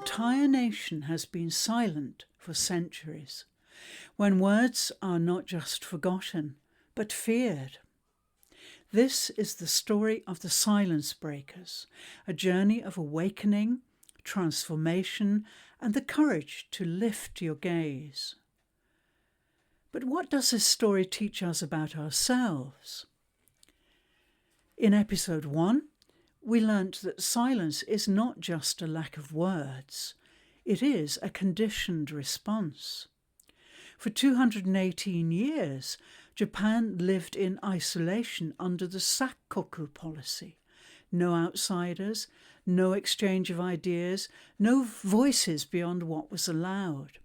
entire nation has been silent for centuries, when words are not just forgotten, but feared. This is the story of the Silence Breakers, a journey of awakening, transformation, and the courage to lift your gaze. But what does this story teach us about ourselves? In episode 1, we learnt that silence is not just a lack of words, it is a conditioned response. For 218 years, Japan lived in isolation under the Sakkoku policy. No outsiders, no exchange of ideas, no voices beyond what was allowed.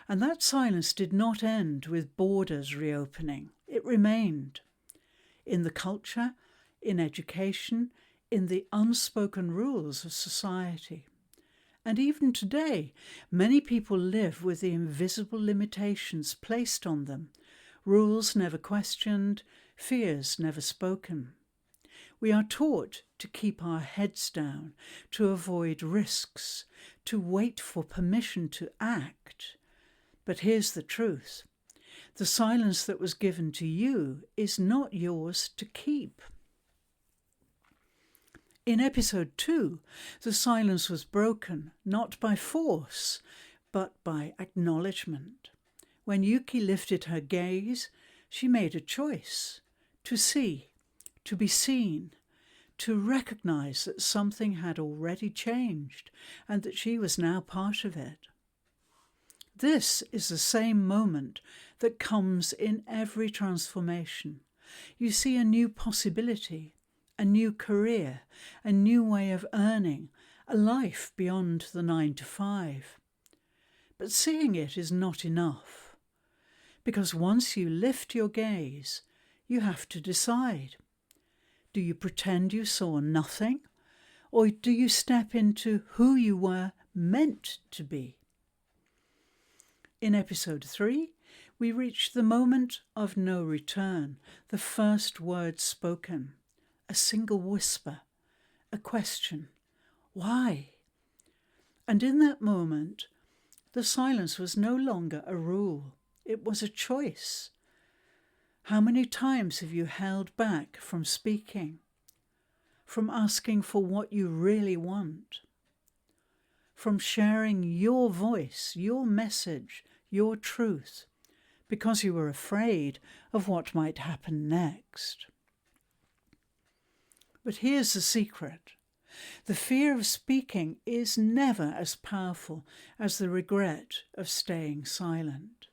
And that silence did not end with borders reopening. It remained. In the culture, in education, in the unspoken rules of society. And even today, many people live with the invisible limitations placed on them, rules never questioned, fears never spoken. We are taught to keep our heads down, to avoid risks, to wait for permission to act. But here's the truth. The silence that was given to you is not yours to keep. In episode 2, the silence was broken, not by force, but by acknowledgement. When Yuki lifted her gaze, she made a choice to see, to be seen, to recognize that something had already changed and that she was now part of it. This is the same moment that comes in every transformation. You see a new possibility, a new career, a new way of earning, a life beyond the 9 to 5. But seeing it is not enough, because once you lift your gaze, you have to decide. Do you pretend you saw nothing, or do you step into who you were meant to be? In episode 3, we reach the moment of no return, the first word spoken. A single whisper, a question, why? And in that moment, the silence was no longer a rule, it was a choice. How many times have you held back from speaking, from asking for what you really want, from sharing your voice, your message, your truth, because you were afraid of what might happen next? But here's the secret. The fear of speaking is never as powerful as the regret of staying silent.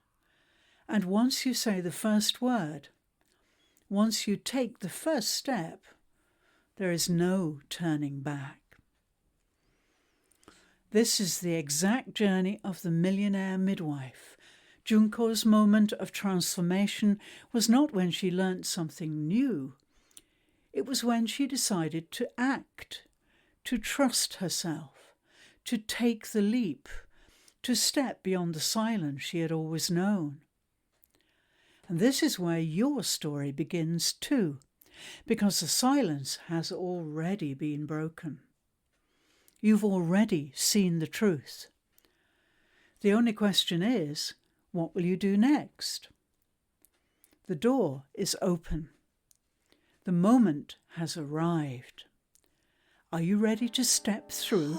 And once you say the first word, once you take the first step, there is no turning back. This is the exact journey of the Millionaire Midwife. Junko's moment of transformation was not when she learnt something new. It was when she decided to act, to trust herself, to take the leap, to step beyond the silence she had always known. And this is where your story begins too, because the silence has already been broken. You've already seen the truth. The only question is, what will you do next? The door is open. The moment has arrived. Are you ready to step through?